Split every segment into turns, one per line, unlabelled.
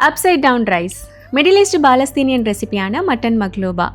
Upside down rice Middle East Palestinian ரெசிபியான mutton மக்லூபா.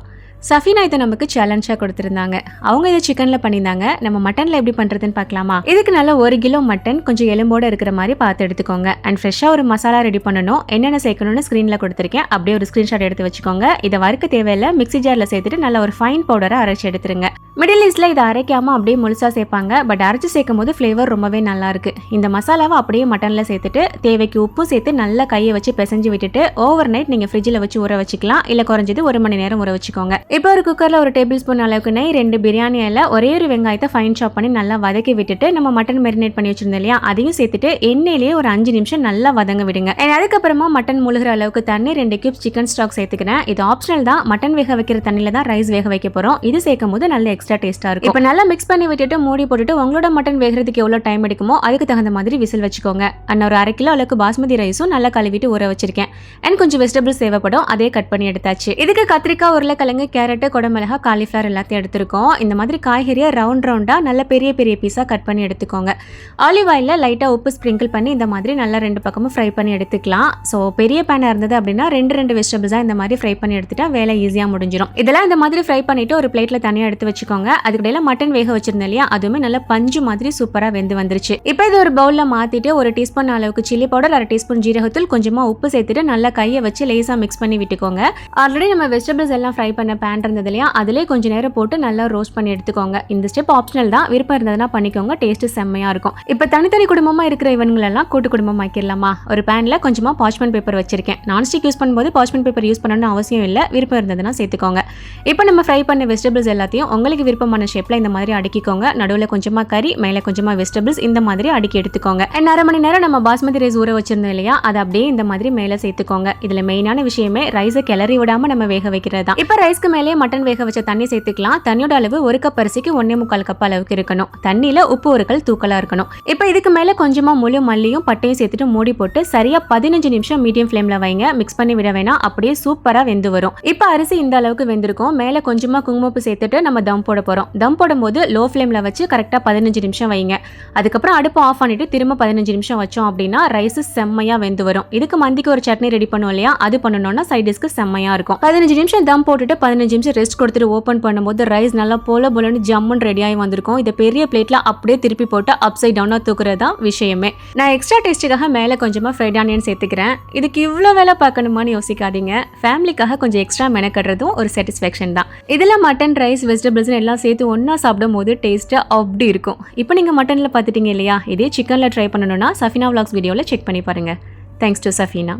சஃபீனா இதை நமக்கு சேலஞ்சாக கொடுத்துருந்தாங்க. அவங்க இதை சிக்கனில் பண்ணியிருந்தாங்க. நம்ம மட்டனில் எப்படி பண்ணுறதுன்னு பார்க்கலாமா? இதுக்கு நல்ல 1 கிலோ மட்டன் கொஞ்சம் எலும்போடு இருக்கிற மாதிரி பார்த்து எடுத்துக்கோங்க. அண்ட் ஃப்ரெஷ்ஷாக ஒரு மசாலா ரெடி பண்ணணும். என்னென்ன சேர்க்கணும்னு ஸ்க்ரீனில் கொடுத்துருக்கேன். அப்படியே ஒரு ஸ்க்ரீன்ஷாட் எடுத்து வச்சுக்கோங்க. இதை வறுக்க தேவையில்லை. மிக்ஸி ஜாரில் சேர்த்துட்டு நல்ல ஒரு ஃபைன் பவுடரை அரைச்சி எடுத்துருங்க. மிடில் ஈஸ்டில் இதை அரைக்காமல் அப்படியே முழுசாக சேர்ப்பாங்க. பட் அரைச்சி சேர்க்கும் போது ஃப்ளேவர் ரொம்பவே நல்லா இருக்கு. இந்த மசாலாவை அப்படியே மட்டனில் சேர்த்துட்டு தேவைக்கு உப்பும் சேர்த்து நல்லா கையை வச்சு பிசைஞ்சு விட்டுட்டு ஓவர் நைட் நீங்கள் ஃப்ரிட்ஜில் வச்சு ஊற வச்சுக்கலாம். இல்லை குறைஞ்சது 1 மணி நேரம் ஊற வச்சுக்கோங்க. இப்போ ஒரு குக்கரில் 1 டேபிள் ஸ்பூன் அளவுக்கு நெய், 2 பிரியாணி இலை, ஒரே ஒரு வெங்காயத்தை ஃபைன் சாப் பண்ணி நல்லா வதக்கி விட்டுட்டு நம்ம மட்டன் மெரினேட் பண்ணி வச்சிருந்தோம் இல்லையா, அதையும் சேர்த்துட்டு எண்ணெயிலேயே ஒரு 5 நிமிஷம் நல்லா வதங்க விடுங்க. அதுக்கப்புறமா மட்டன் முழுகிற அளவுக்கு தண்ணி, 2 கியூப்ஸ் சிக்கன் ஸ்டாக் சேர்த்துக்கிறேன். இது ஆப்ஷனல் தான். மட்டன் வேக வைக்கிற தண்ணியில தான் ரைஸ் வேக வைக்க போறோம். இது சேர்க்கும் போது நல்ல எக்ஸ்ட்ரா டேஸ்டா இருக்கும். இப்போ நல்லா மிக்ஸ் பண்ணி விட்டுட்டு மூடி போட்டுட்டு உங்களோட மட்டன் வேகிறதுக்கு எவ்வளவு டைம் எடுக்குமோ அதுக்கு தகுந்த மாதிரி விசில் வச்சுக்கோங்க. அண்ட் ஒரு 1/2 கிலோ அளவுக்கு பாஸ்மதி ரைஸும் நல்லா கழுவிட்டு ஊற வச்சிருக்கேன். அண்ட் கொஞ்சம் வெஜிடபிள்ஸ் தேவைப்படும், அதே கட் பண்ணி எடுத்தாச்சு. இதுக்கு கத்திரிக்காய், உருளைக்கிழங்கு, கேரட், குடமிளகா, காலிஃப்ளவர் எல்லாத்தையும் எடுத்துருக்கோம். இந்த மாதிரி காய்கறியை ரவுண்டா நல்ல பெரிய பெரிய பீஸா கட் பண்ணி எடுத்துக்கோங்க. ஆலிவ் ஆயில்ல லைட்டா உப்பு ஸ்ப்ரிங்கிள் பண்ணி இந்த மாதிரி நல்லா 2 பக்கமும் ஃப்ரை பண்ணி எடுத்துக்கலாம். ஸோ பெரிய பேனா இருந்தது அப்படின்னா 2 வெஜிடபிள்ஸா இந்த மாதிரி ஃப்ரை பண்ணி எடுத்துட்டா வேலை ஈஸியா முடிஞ்சிடும். இதெல்லாம் இந்த மாதிரி ஃப்ரை பண்ணிட்டு ஒரு பிளேட்ல தனியாக எடுத்து வச்சுக்கோங்க. அதுக்கிடையில மட்டன் வேக வச்சிருந்தேன் இல்லையா, அதுவுமே நல்லா பஞ்சு மாதிரி சூப்பரா வெந்து வந்துருச்சு. இப்போ இது ஒரு பவுல்ல மாத்திட்டு 1 டீஸ்பூன் அளவுக்கு சில்லி பவுடர், 1/2 டீஸ்பூன் ஜீரகத்தூள், கொஞ்சமா உப்பு சேர்த்துட்டு நல்லா கையை வச்சு லேசா மிக்ஸ் பண்ணி விட்டுக்கோங்க. ஆல்ரெடி நம்ம வெஜிடபிள்ஸ் எல்லாம் ஃப்ரை பண்ண பேன் இருந்தது இல்லையா, அதிலே கொஞ்சம் நேரம் போட்டு நல்லா ரோஸ்ட் பண்ணி எடுத்துக்கோங்க. இந்த ஸ்டெப் ஆப்ஷனல் தான். விருப்பம் இருந்ததுன்னா பண்ணிக்கோங்க. டேஸ்ட் செம்மையா இருக்கும். இப்போ தனித்தனி குடும்பமா இருக்கிற இவங்களெல்லாம் கூட்டு குடும்பம் ஆக்கிடலாமா? ஒரு பேன்ல கொஞ்சமா பார்ச்மெண்ட் பேப்பர் வச்சிருக்கேன். நான்ஸ்டிக் யூஸ் பண்ணும்போது பார்ச்மெண்ட் பேப்பர் யூஸ் பண்ணணும்னு அவசியம் இல்லை. விருப்பம் இருந்ததுன்னா சேர்த்துக்கோங்க. இப்போ நம்ம ஃப்ரை பண்ண வெஜிடபிள்ஸ் எல்லாத்தையும் உங்களுக்கு விருப்பமான ஷேப்ல இந்த மாதிரி அடுக்கிக்கோங்க. நடுவில் கொஞ்சமா கறி, மேலே கொஞ்சமா வெஜிடபிள்ஸ் இந்த மாதிரி அடுக்கி எடுத்துக்கோங்க. 1/2 மணி நேரம் நம்ம பாஸ்மதி ரைஸ் ஊற வச்சிருந்தோம் இல்லையா, அதை அப்படியே இந்த மாதிரி மேலே சேர்த்துக்கோங்க. இதுல மெயினான விஷயமே ரைஸை கிளறி விடாம நம்ம வேக வைக்கிறது தான். இப்போ ரைஸ்க்கு மேலே மட்டன் வேக வச்ச தண்ணி சேர்த்துக்கலாம். தண்ணியோட அளவு 1 கப் அரிசிக்கு 1.25 கப் அளவுக்கு இருக்கணும். தண்ணியில உப்பு 1 கல் தூக்கலா இருக்கணும். இப்போ இதுக்கு மேல கொஞ்சமா முழு மல்லியும் பட்டையும் சேர்த்துட்டு மூடி போட்டு சரியா 15 நிமிஷம் மீடியம் ஃப்ளேம்ல வைங்க. மிக்ஸ் பண்ணி விட வேணாம், அப்படியே சூப்பரா வெந்து வரும். இப்போ அரிசி இந்த அளவுக்கு வெந்திருக்கும். மேல கொஞ்சமா குங்குமப்பு சேர்த்துட்டு நம்ம தம் போட போறோம். தம் போடும்போது லோ ஃப்ளேம்ல வச்சு கரெக்டா 15 நிமிஷம் வைங்க. அதுக்கப்புறம் அடுப்பு ஆஃப் பண்ணிட்டு திரும்ப 15 நிமிஷம் வச்சோம் அப்படின்னா ரைஸ் செம்மையா வெந்து வரும். இதுக்கு மந்திக்கு ஒரு சட்னி ரெடி பண்ணுவோம் இல்லையா, அது பண்ணணும்னா சைட் டிஷ்க்கு செம்மையா இருக்கும். 15 நிமிஷம் தம் போட்டுட்டு 15 நிமிஷம் ரெஸ்ட் கொடுத்துட்டு ஓப்பன் பண்ணும்போது ரைஸ் நல்லா போலன்னு ஜம்முன்னு ரெடி ஆகி வந்திருக்கும். இதை பெரிய பிளேட்ல அப்படியே திருப்பி போட்டு அப்சைட் டவுனா தூக்குறது தான் விஷயமே. நான் எக்ஸ்ட்ரா டேஸ்ட்டுக்காக மேலே கொஞ்சமா ஃப்ரைட் ஆனியன் சேர்த்துக்கிறேன். இதுக்கு இவ்வளோ வேலை பார்க்கணுமான்னு யோசிக்காதீங்க. ஃபேமிலிக்காக கொஞ்சம் எக்ஸ்ட்ரா மெனக்கட்டுறதும் ஒரு சாட்டிஸ்ஃபேக்ஷன் தான். இதில் மட்டன், ரைஸ், வெஜிடபிள்ஸ் எல்லாம் சேர்த்து ஒன்னா சாப்பிடும் போது டேஸ்ட்டாக அப்படி இருக்கும். இப்போ நீங்க மட்டன்ல பார்த்துட்டீங்க இல்லையா, இதே சிக்கன்ல ட்ரை பண்ணணும்னா சஃபீனா vlogs வீடியோவில் செக் பண்ணி பாருங்க. Thanks to Safina.